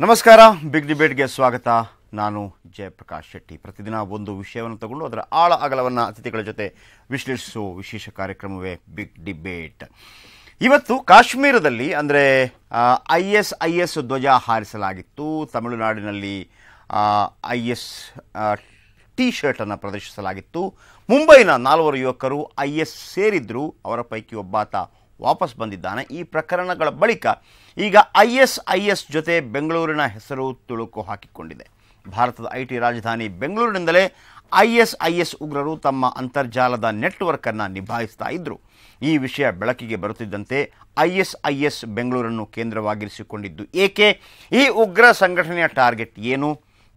ನಮಸ್ಕಾರ. ಬಿಗ್ ಡಿಬೇಟ್ಗೆ ಸ್ವಾಗತ. ನಾನು ಜಯಪ್ರಕಾಶ್ ಶೆಟ್ಟಿ. ಪ್ರತಿದಿನ ಒಂದು ವಿಷಯವನ್ನು ತಗೊಂಡು ಅದರ ಆಳ ಅಗಲವನ್ನು ಅತಿಥಿಗಳ ಜೊತೆ ವಿಶ್ಲೇಷಿಸುವ ವಿಶೇಷ ಕಾರ್ಯಕ್ರಮವೇ ಬಿಗ್ ಡಿಬೇಟ್. ಇವತ್ತು ಕಾಶ್ಮೀರದಲ್ಲಿ ಅಂದರೆ IS ಧ್ವಜ ಹಾರಿಸಲಾಗಿತ್ತು. ತಮಿಳುನಾಡಿನಲ್ಲಿ IS ಟಿ ಶರ್ಟನ್ನು ಪ್ರದರ್ಶಿಸಲಾಗಿತ್ತು. ಮುಂಬೈನ 4 ಯುವಕರು IS ಸೇರಿದ್ರು. ಅವರ ಪೈಕಿ ಒಬ್ಬಾತ ವಾಪಸ್ ಬಂದಿದ್ದಾನೆ. ಈ ಪ್ರಕರಣಗಳ ಬಳಿಕ ಈಗ IS ಜೊತೆ ಬೆಂಗಳೂರಿನ ಹೆಸರು ತುಳುಕು ಹಾಕಿಕೊಂಡಿದೆ. ಭಾರತದ IT ರಾಜಧಾನಿ ಬೆಂಗಳೂರಿನಿಂದಲೇ IS ಉಗ್ರರು ತಮ್ಮ ಅಂತರ್ಜಾಲದ ನೆಟ್ವರ್ಕನ್ನು ನಿಭಾಯಿಸ್ತಾ ಇದ್ದರು. ಈ ವಿಷಯ ಬೆಳಕಿಗೆ ಬರುತ್ತಿದ್ದಂತೆ IS ಬೆಂಗಳೂರನ್ನು ಕೇಂದ್ರವಾಗಿರಿಸಿಕೊಂಡಿದ್ದು ಏಕೆ? ಈ ಉಗ್ರ ಸಂಘಟನೆಯ ಟಾರ್ಗೆಟ್ ಏನು?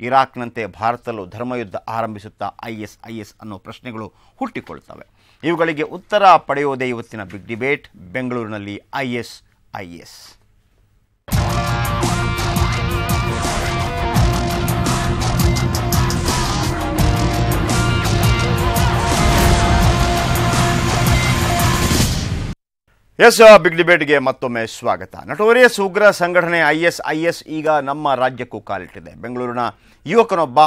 ಇರಾಕ್ನಂತೆ ಭಾರತದಲ್ಲೂ ಧರ್ಮಯುದ್ಧ ಆರಂಭಿಸುತ್ತಾ IS ಅನ್ನೋ ಪ್ರಶ್ನೆಗಳು ಹುಟ್ಟಿಕೊಳ್ತವೆ. ಇವುಗಳಿಗೆ ಉತ್ತರ ಪಡೆಯೋದೇ ಇವತ್ತಿನ ಬಿಗ್ ಡಿಬೇಟ್. ಬೆಂಗಳೂರಿನಲ್ಲಿ IS. ಬಿಗ್ ಡಿಬೇಟ್ಗೆ ಮತ್ತೊಮ್ಮೆ ಸ್ವಾಗತ. ನಟೋರಿಯಸ್ ಉಗ್ರ ಸಂಘಟನೆ IS ಈಗ ನಮ್ಮ ರಾಜ್ಯಕ್ಕೂ ಕಾಲಿಟ್ಟಿದೆ. ಬೆಂಗಳೂರಿನ ಯುವಕನೊಬ್ಬ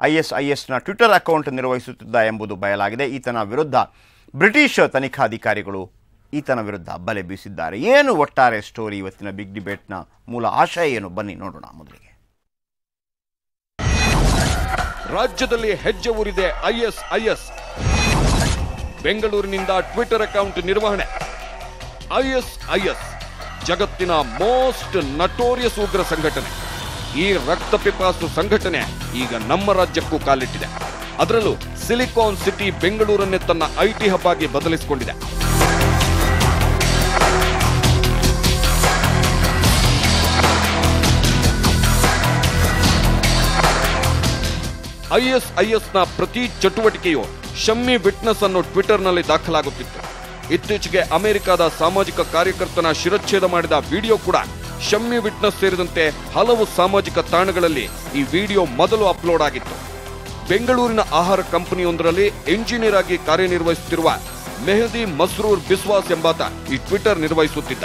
ISನ ಟ್ವಿಟರ್ ಅಕೌಂಟ್ ನಿರ್ವಹಿಸುತ್ತಿದ್ದ ಎಂಬುದು ಬಯಲಾಗಿದೆ. ಈತನ ವಿರುದ್ಧ ಬ್ರಿಟಿಷ್ ತನಿಖಾಧಿಕಾರಿಗಳು ಈತನ ವಿರುದ್ಧ ಬಲೆ ಬೀಸಿದ್ದಾರೆ. ಏನು ಒಟ್ಟಾರೆ ಸ್ಟೋರಿ? ಇವತ್ತಿನ ಬಿಗ್ ಡಿಬೇಟ್ನ ಮೂಲ ಆಶಯ ಏನು? ಬನ್ನಿ ನೋಡೋಣ. ಮೊದಲಿಗೆ ರಾಜ್ಯದಲ್ಲಿ ಹೆಜ್ಜೆ ಊರಿದೆ IS. ಬೆಂಗಳೂರಿನಿಂದ ಟ್ವಿಟರ್ ಅಕೌಂಟ್ ನಿರ್ವಹಣೆ. IS ಜಗತ್ತಿನ ಮೋಸ್ಟ್ ನಟೋರಿಯಸ್ ಉಗ್ರ ಸಂಘಟನೆ. ಈ ರಕ್ತಪಿಪಾಸು ಸಂಘಟನೆ ಈಗ ನಮ್ಮ ರಾಜ್ಯಕ್ಕೂ ಕಾಲಿಟ್ಟಿದೆ. ಅದರಲ್ಲೂ ಸಿಲಿಕಾನ್ ಸಿಟಿ ಬೆಂಗಳೂರನ್ನೇ ತನ್ನ IT ಹಬ್ ಆಗಿ ಬದಲಿಸಿಕೊಂಡಿದೆ. ISನ ಪ್ರತಿ ಚಟುವಟಿಕೆಯು ಶಮ್ಮಿ ವಿಟ್ನೆಸ್ ಅನ್ನು ಟ್ವಿಟರ್ನಲ್ಲಿ ದಾಖಲಾಗುತ್ತಿತ್ತು. ಇತ್ತೀಚೆಗೆ ಅಮೆರಿಕದ ಸಾಮಾಜಿಕ ಕಾರ್ಯಕರ್ತನ ಶಿರಚ್ಛೇದ ಮಾಡಿದ ವಿಡಿಯೋ ಕೂಡ ಶಮ್ಮಿ ವಿಟ್ನೆಸ್ ಸೇರಿದಂತೆ ಹಲವು ಸಾಮಾಜಿಕ ತಾಣಗಳಲ್ಲಿ ಈ ವಿಡಿಯೋ ಮೊದಲು ಅಪ್ಲೋಡ್ ಆಗಿತ್ತು. ಬೆಂಗಳೂರಿನ ಆಹಾರ ಕಂಪನಿಯೊಂದರಲ್ಲಿ ಎಂಜಿನಿಯರ್ ಆಗಿ ಕಾರ್ಯನಿರ್ವಹಿಸುತ್ತಿರುವ ಮೆಹದಿ ಮಸ್ರೂರ್ ಬಿಸ್ವಾಸ್ ಎಂಬಾತ ಈ ಟ್ವಿಟರ್ ನಿರ್ವಹಿಸುತ್ತಿದ್ದ.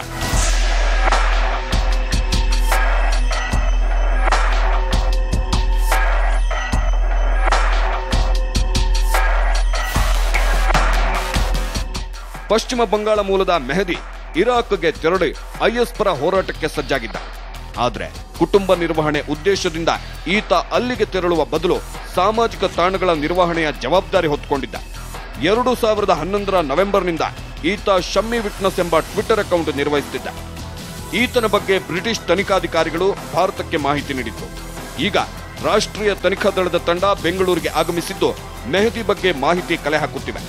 ಪಶ್ಚಿಮ ಬಂಗಾಳ ಮೂಲದ ಮೆಹದಿ ಇರಾಕ್ಗೆ ತೆರಳಿ IS ಪರ ಹೋರಾಟಕ್ಕೆ ಸಜ್ಜಾಗಿದ್ದ. ಆದರೆ ಕುಟುಂಬ ನಿರ್ವಹಣೆ ಉದ್ದೇಶದಿಂದ ಈತ ಅಲ್ಲಿಗೆ ತೆರಳುವ ಬದಲು ಸಾಮಾಜಿಕ ತಾಣಗಳ ನಿರ್ವಹಣೆಯ ಜವಾಬ್ದಾರಿ ಹೊತ್ತುಕೊಂಡಿದ್ದ. 2011 ನವೆಂಬರ್ನಿಂದ ಈತ ಶಮ್ಮಿ ವಿಟ್ನೆಸ್ ಎಂಬ ಟ್ವಿಟರ್ ಅಕೌಂಟ್ ನಿರ್ವಹಿಸುತ್ತಿದ್ದ. ಈತನ ಬಗ್ಗೆ ಬ್ರಿಟಿಷ್ ತನಿಖಾಧಿಕಾರಿಗಳು ಭಾರತಕ್ಕೆ ಮಾಹಿತಿ ನೀಡಿದ್ರು. ಈಗ ರಾಷ್ಟ್ರೀಯ ತನಿಖಾ ದಳದ ತಂಡ ಬೆಂಗಳೂರಿಗೆ ಆಗಮಿಸಿದ್ದು ಮೆಹದಿ ಬಗ್ಗೆ ಮಾಹಿತಿ ಕಲೆ ಹಾಕುತ್ತಿವೆ.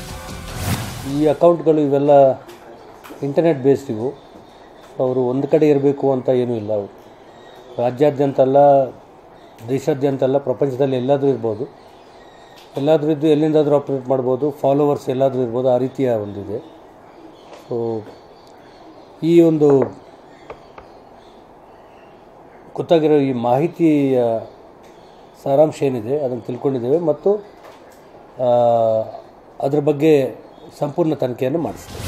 ಈ ಅಕೌಂಟ್ಗಳು ಇವೆಲ್ಲ ಇಂಟರ್ನೆಟ್ ಬೇಸ್ಡ್ ಇವು. ಅವರು ಒಂದು ಕಡೆ ಇರಬೇಕು ಅಂತ ಏನೂ ಇಲ್ಲ. ಅವರು ರಾಜ್ಯಾದ್ಯಂತ ಅಲ್ಲ, ದೇಶಾದ್ಯಂತ ಅಲ್ಲ, ಪ್ರಪಂಚದಲ್ಲಿ ಎಲ್ಲಾದರೂ ಇರ್ಬೋದು. ಎಲ್ಲಾದರೂ ಇದ್ದು ಎಲ್ಲಿಂದಾದರೂ ಆಪ್ರೇಟ್ ಮಾಡ್ಬೋದು. ಫಾಲೋವರ್ಸ್ ಎಲ್ಲಾದರೂ ಇರ್ಬೋದು. ಆ ರೀತಿಯ ಒಂದಿದೆ. ಸೊ ಈ ಒಂದು ಗೊತ್ತಾಗಿರೋ ಈ ಮಾಹಿತಿಯ ಸಾರಾಂಶ ಏನಿದೆ ಅದನ್ನು ತಿಳ್ಕೊಂಡಿದ್ದೇವೆ ಮತ್ತು ಅದರ ಬಗ್ಗೆ ಸಂಪೂರ್ಣ ತನಿಖೆಯನ್ನು ಮಾಡಿಸಿದೆ.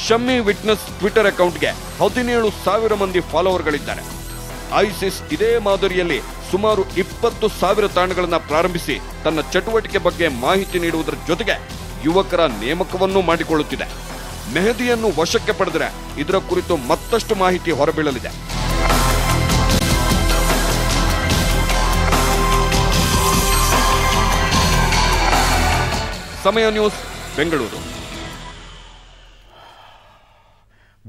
ಶಮ್ಮಿ ವಿಟ್ನೆಸ್ ಟ್ವಿಟರ್ ಅಕೌಂಟ್ಗೆ 17,000 ಮಂದಿ ಫಾಲೋವರ್ಗಳಿದ್ದಾರೆ. ಐಸಿಸ್ ಇದೇ ಮಾದರಿಯಲ್ಲಿ ಸುಮಾರು 20,000 ತಾಣಗಳನ್ನು ಪ್ರಾರಂಭಿಸಿ ತನ್ನ ಚಟುವಟಿಕೆ ಬಗ್ಗೆ ಮಾಹಿತಿ ನೀಡುವುದರ ಜೊತೆಗೆ ಯುವಕರ ನೇಮಕವನ್ನೂ ಮಾಡಿಕೊಳ್ಳುತ್ತಿದೆ. ಮೆಹದಿಯನ್ನು ವಶಕ್ಕೆ ಪಡೆದರೆ ಇದರ ಕುರಿತು ಮತ್ತಷ್ಟು ಮಾಹಿತಿ ಹೊರಬೀಳಲಿದೆ. ಸಮಯ ನ್ಯೂಸ್, ಬೆಂಗಳೂರು.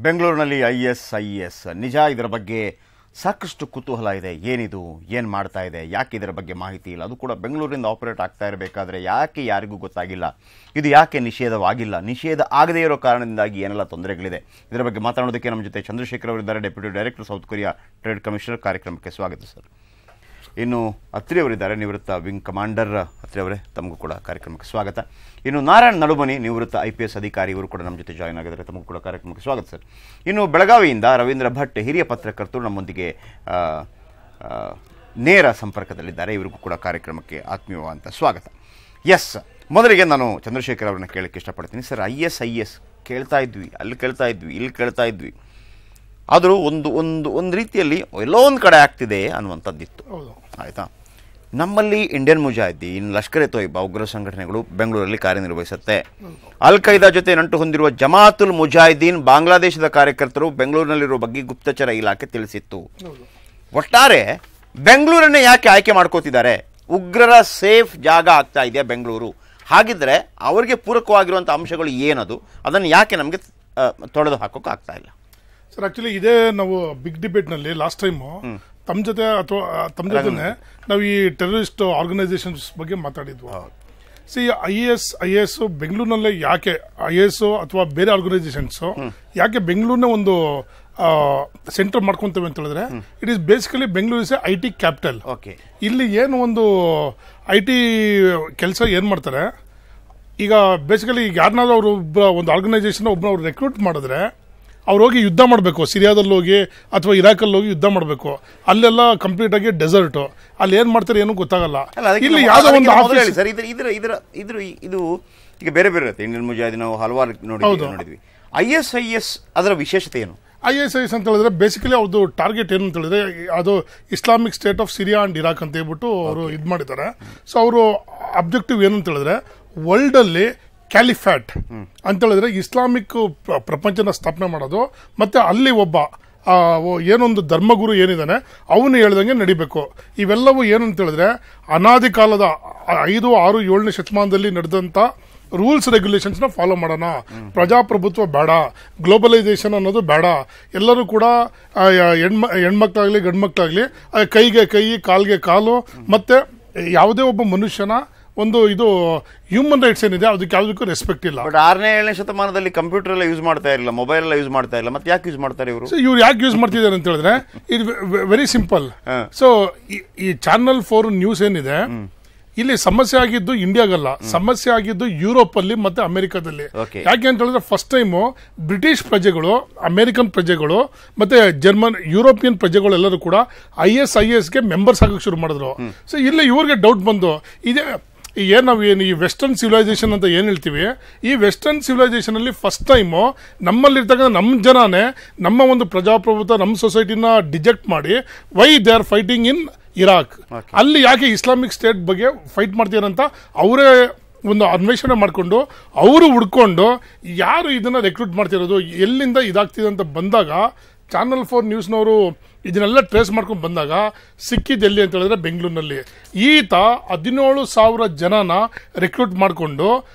ಬೆಂಗಳೂರಿನಲ್ಲಿ IS ನಿಜ. ಇದರ ಬಗ್ಗೆ ಸಾಕಷ್ಟು ಕುತೂಹಲ ಇದೆ. ಏನಿದು, ಏನು ಮಾಡ್ತಾ ಇದೆ, ಯಾಕೆ ಇದರ ಬಗ್ಗೆ ಮಾಹಿತಿ ಇಲ್ಲ? ಅದು ಕೂಡ ಬೆಂಗಳೂರಿನಿಂದ ಆಪರೇಟ್ ಆಗ್ತಾ ಇರಬೇಕಾದ್ರೆ ಯಾಕೆ ಯಾರಿಗೂ ಗೊತ್ತಾಗಿಲ್ಲ? ಇದು ಯಾಕೆ ನಿಷೇಧವಾಗಿಲ್ಲ? ನಿಷೇಧ ಆಗದೇ ಇರೋ ಕಾರಣದಿಂದಾಗಿ ಏನೆಲ್ಲ ತೊಂದರೆಗಳಿದೆ? ಇದರ ಬಗ್ಗೆ ಮಾತನಾಡೋದಕ್ಕೆ ನಮ್ಮ ಜೊತೆ ಚಂದ್ರಶೇಖರ್ ಅವರಿದ್ದಾರೆ, deputy director, south Korea trade commissioner. ಕಾರ್ಯಕ್ರಮಕ್ಕೆ ಸ್ವಾಗತ ಸರ್. ಇನ್ನು ಅತ್ರಿ ಅವರಿದ್ದಾರೆ, ನಿವೃತ್ತ ವಿಂಗ್ ಕಮಾಂಡರ್. ಅತ್ರಿ ಅವರೇ, ತಮಗೂ ಕೂಡ ಕಾರ್ಯಕ್ರಮಕ್ಕೆ ಸ್ವಾಗತ. ಇನ್ನು ನಾರಾಯಣ್ ನಡುಮನಿ, ನಿವೃತ್ತ IPS ಅಧಿಕಾರಿ, ಇವರು ಕೂಡ ನಮ್ಮ ಜೊತೆ ಜಾಯ್ನ್ ಆಗಿದ್ದಾರೆ. ತಮಗೂ ಕೂಡ ಕಾರ್ಯಕ್ರಮಕ್ಕೆ ಸ್ವಾಗತ ಸರ್. ಇನ್ನು ಬೆಳಗಾವಿಯಿಂದ ರವೀಂದ್ರ ಭಟ್, ಹಿರಿಯ ಪತ್ರಕರ್ತರು, ನಮ್ಮೊಂದಿಗೆ ನೇರ ಸಂಪರ್ಕದಲ್ಲಿದ್ದಾರೆ. ಇವರಿಗೂ ಕೂಡ ಕಾರ್ಯಕ್ರಮಕ್ಕೆ ಆತ್ಮೀಯವಾದಂಥ ಸ್ವಾಗತ. ಮೊದಲಿಗೆ ನಾನು ಚಂದ್ರಶೇಖರ್ ಅವರನ್ನ ಕೇಳಕ್ಕೆ ಇಷ್ಟಪಡ್ತೀನಿ ಸರ್. IS ಕೇಳ್ತಾ ಇದ್ವಿ, ಅಲ್ಲಿ ಕೇಳ್ತಾ ಇದ್ವಿ, ಇಲ್ಲಿ ಕೇಳ್ತಾ ಇದ್ವಿ. ಆದರೂ ಒಂದು ರೀತಿಯಲ್ಲಿ ಎಲ್ಲೋ ಒಂದು ಕಡೆ ಆಗ್ತಿದೆ ಅನ್ನುವಂಥದ್ದಿತ್ತು. ಆಯಿತಾ, ನಮ್ಮಲ್ಲಿ ಇಂಡಿಯನ್ ಮುಜಾಹಿದ್ದೀನ್, ಲಷ್ಕರ್ ಎ ತೊಯ್ಬಾ ಉಗ್ರ ಸಂಘಟನೆಗಳು ಬೆಂಗಳೂರಲ್ಲಿ ಕಾರ್ಯನಿರ್ವಹಿಸುತ್ತೆ. ಅಲ್ ಖೈದಾ ಜೊತೆ ನಂಟು ಹೊಂದಿರುವ ಜಮಾತುಲ್ ಮುಜಾಹಿದ್ದೀನ್ ಬಾಂಗ್ಲಾದೇಶದ ಕಾರ್ಯಕರ್ತರು ಬೆಂಗಳೂರಿನಲ್ಲಿರುವ ಬಗ್ಗೆ ಗುಪ್ತಚರ ಇಲಾಖೆ ತಿಳಿಸಿತ್ತು. ಒಟ್ಟಾರೆ ಬೆಂಗಳೂರನ್ನೇ ಯಾಕೆ ಆಯ್ಕೆ ಮಾಡ್ಕೋತಿದ್ದಾರೆ? ಉಗ್ರರ ಸೇಫ್ ಜಾಗ ಆಗ್ತಾ ಇದೆಯಾ ಬೆಂಗಳೂರು? ಹಾಗಿದ್ರೆ ಅವರಿಗೆ ಪೂರಕವಾಗಿರುವಂಥ ಅಂಶಗಳು ಏನದು? ಅದನ್ನು ಯಾಕೆ ನಮಗೆ ತೊಡೆದು ಹಾಕೋಕೆ ಆಗ್ತಾ ಇಲ್ಲ? ಸರ್, ಆಕ್ಚುಲಿ ಇದೇ ನಾವು ಬಿಗ್ ಡಿಬೇಟ್ನಲ್ಲಿ ಲಾಸ್ಟ್ ಟೈಮು ತಮ್ಮ ಜೊತೆ ಅಥವಾ ತಮ್ಮ ಜೊತೆನೆ ನಾವು ಈ ಟೆರರಿಸ್ಟ್ ಆರ್ಗನೈಸೇಷನ್ಸ್ ಬಗ್ಗೆ ಮಾತಾಡಿದ್ವು. ಸಿ, IS ಬೆಂಗಳೂರಿನಲ್ಲೇ ಯಾಕೆ IS ಅಥವಾ ಬೇರೆ ಆರ್ಗನೈಸೇಷನ್ಸ್ ಯಾಕೆ ಬೆಂಗಳೂರಿನ ಒಂದು ಸೆಂಟರ್ ಮಾಡ್ಕೊಂತೇವೆ ಅಂತ ಹೇಳಿದ್ರೆ, it is basically Bengaluru is IT capital. ಇಲ್ಲಿ ಏನು ಒಂದು IT ಕೆಲಸ ಏನ್ ಮಾಡ್ತಾರೆ ಈಗ, ಬೇಸಿಕಲಿ ಈಗ ಯಾರನ್ನಾದ್ರೂ ಅವರು ಒಂದು ಆರ್ಗನೈಸೇಷನ್ ಅವ್ರು ರೆಕ್ರೂಟ್ ಮಾಡಿದ್ರೆ ಅವ್ರು ಹೋಗಿ ಯುದ್ಧ ಮಾಡಬೇಕು, ಸಿರಿಯಾದಲ್ಲಿ ಹೋಗಿ ಅಥವಾ ಇರಾಕಲ್ಲಿ ಹೋಗಿ ಯುದ್ಧ ಮಾಡಬೇಕು. ಅಲ್ಲೆಲ್ಲ ಕಂಪ್ಲೀಟ್ ಆಗಿ ಡೆಸರ್ಟ್, ಅಲ್ಲಿ ಏನ್ ಮಾಡ್ತಾರೆ ಏನೂ ಗೊತ್ತಾಗಲ್ಲ. ಇಲ್ಲಿ ಯಾವ್ದೋ ಒಂದು ಸರ್, ಇದು ಈಗ ಬೇರೆ ಬೇರೆ ಇರುತ್ತೆ. ಇಂಡಿಯನ್ ಮುಜಾಹಿದೀನ್ ನಾವು ಹಲವಾರು ನೋಡಿದ್ವಿ. IS ಅದರ ವಿಶೇಷತೆ ಏನು? IS ಅಂತ ಹೇಳಿದ್ರೆ ಬೇಸಿಕಲಿ ಅವ್ರದ್ದು ಟಾರ್ಗೆಟ್ ಏನು ಅಂತ ಹೇಳಿದ್ರೆ, ಅದು Islamic state of Syria and Iraq ಅಂತ ಹೇಳ್ಬಿಟ್ಟು ಅವರು ಇದು ಮಾಡಿದ್ದಾರೆ. ಸೊ ಅವರು ಅಬ್ಜೆಕ್ಟಿವ್ ಏನು ಅಂತ ಹೇಳಿದ್ರೆ, ವರ್ಲ್ಡ್ ಅಲ್ಲಿ ಕ್ಯಾಲಿಫ್ಯಾಟ್ ಅಂತ ಹೇಳಿದ್ರೆ ಇಸ್ಲಾಮಿಕ್ ಪ್ರಪಂಚನ ಸ್ಥಾಪನೆ ಮಾಡೋದು, ಮತ್ತೆ ಅಲ್ಲಿ ಒಬ್ಬ ಏನೊಂದು ಧರ್ಮಗುರು ಏನಿದ್ದಾನೆ ಅವನು ಹೇಳ್ದಂಗೆ ನಡಿಬೇಕು. ಇವೆಲ್ಲವೂ ಏನಂತ ಹೇಳಿದ್ರೆ ಅನಾದಿ ಕಾಲದ 5, 6, 7ನೇ ಶತಮಾನದಲ್ಲಿ ನಡೆದಂತ ರೂಲ್ಸ್ ರೆಗ್ಯುಲೇಷನ್ಸ್ ನ ಫಾಲೋ ಮಾಡೋಣ. ಪ್ರಜಾಪ್ರಭುತ್ವ ಬೇಡ, ಗ್ಲೋಬಲೈಸೇಷನ್ ಅನ್ನೋದು ಬೇಡ. ಎಲ್ಲರೂ ಕೂಡ ಹೆಣ್ಮಕ್ಳಾಗ್ಲಿ ಗಂಡ್ಮಕ್ಳಾಗ್ಲಿ ಕೈಗೆ ಕೈ, ಕಾಲ್ಗೆ ಕಾಲು, ಮತ್ತೆ ಯಾವುದೇ ಒಬ್ಬ ಮನುಷ್ಯನ ಒಂದು ಇದು ಹ್ಯೂಮನ್ ರೈಟ್ಸ್ ಏನಿದೆ ಅದಕ್ಕೆ ಯಾವುದಕ್ಕೂ ರೆಸ್ಪೆಕ್ಟ್ ಇಲ್ಲ. ಬಟ್ 6ನೇ 7ನೇ ಶತಮಾನದಲ್ಲಿ ಕಂಪ್ಯೂಟರ್ ಎಲ್ಲ ಯೂಸ್ ಮಾಡ್ತಾ ಇರಲಿಲ್ಲ, ಮೊಬೈಲ್ ಎಲ್ಲ ಯೂಸ್ ಮಾಡ್ತಾ ಇಲ್ಲ. ಮತ್ತೆ ಯಾಕೆ ಯೂಸ್ ಮಾಡ್ತಾರೆ ಇವರು? ಇವ್ರು ಯಾಕೆ ಯೂಸ್ ಮಾಡ್ತಿದ್ದಾರೆ ಅಂತ ಹೇಳಿದ್ರೆ, ಇದು ವೆರಿ ಸಿಂಪಲ್. ಸೊ ಈ ಚಾನಲ್ 4 ನ್ಯೂಸ್ ಏನಿದೆ, ಇಲ್ಲಿ ಸಮಸ್ಯೆ ಆಗಿದ್ದು ಇಂಡಿಯಾಗಲ್ಲ, ಸಮಸ್ಯೆ ಆಗಿದ್ದು ಯುರೋಪ್ ಅಲ್ಲಿ ಮತ್ತೆ ಅಮೆರಿಕದಲ್ಲಿ. ಯಾಕೆ ಅಂತ ಹೇಳಿದ್ರೆ, ಫಸ್ಟ್ ಟೈಮ್ ಬ್ರಿಟಿಷ್ ಪ್ರಜೆಗಳು, ಅಮೆರಿಕನ್ ಪ್ರಜೆಗಳು ಮತ್ತೆ ಯುರೋಪಿಯನ್ ಪ್ರಜೆಗಳು ಎಲ್ಲರೂ ಕೂಡ IS ಮೆಂಬರ್ಸ್ ಆಗಕ್ಕೆ ಶುರು ಮಾಡಿದ್ರು. ಸೊ ಇಲ್ಲಿ ಇವ್ರಿಗೆ ಡೌಟ್ ಬಂದು, ಇದೇ ನಾವು ಈ ವೆಸ್ಟರ್ನ್ ಸಿವಿಲೈಸೇಷನ್ ಅಂತ ಏನ್ ಹೇಳ್ತೀವಿ, ಈ ವೆಸ್ಟರ್ನ್ ಸಿವಿಲೈಸೇಷನ್ ಅಲ್ಲಿ ಫಸ್ಟ್ ಟೈಮ್ ನಮ್ಮಲ್ಲಿರ್ತಕ್ಕಂಥ ನಮ್ಮ ಜನನೇ ನಮ್ಮ ಒಂದು ಪ್ರಜಾಪ್ರಭುತ್ವ, ನಮ್ಮ ಸೊಸೈಟಿನ ಡಿಜೆಕ್ಟ್ ಮಾಡಿ, why they are fighting in Iraq, ಅಲ್ಲಿ ಯಾಕೆ ಇಸ್ಲಾಮಿಕ್ ಸ್ಟೇಟ್ ಬಗ್ಗೆ ಫೈಟ್ ಮಾಡ್ತೀರಂತ ಅವರೇ ಒಂದು ಅನ್ವೇಷಣೆ ಮಾಡಿಕೊಂಡು ಅವರು ಹುಡ್ಕೊಂಡು ಯಾರು ಇದನ್ನ ರೆಕ್ರೂಟ್ ಮಾಡ್ತಿರೋದು, ಎಲ್ಲಿಂದ ಇದಾಗ್ತಿದೆ ಅಂತ ಬಂದಾಗ ಚಾನಲ್ 4 ನ್ಯೂಸ್ನವರು ಇದನ್ನೆಲ್ಲ ಟ್ರೇಸ್ ಮಾಡ್ಕೊಂಡು ಬಂದಾಗ ಸಿಕ್ಕಿದ್ದು ಎಲ್ಲಿ ಅಂತ ಹೇಳಿದ್ರೆ ಬೆಂಗಳೂರಿನಲ್ಲಿ. ಈತ 17,000 ಜನನ ರೆಕ್ರೂಟ್ ಮಾಡಿಕೊಂಡು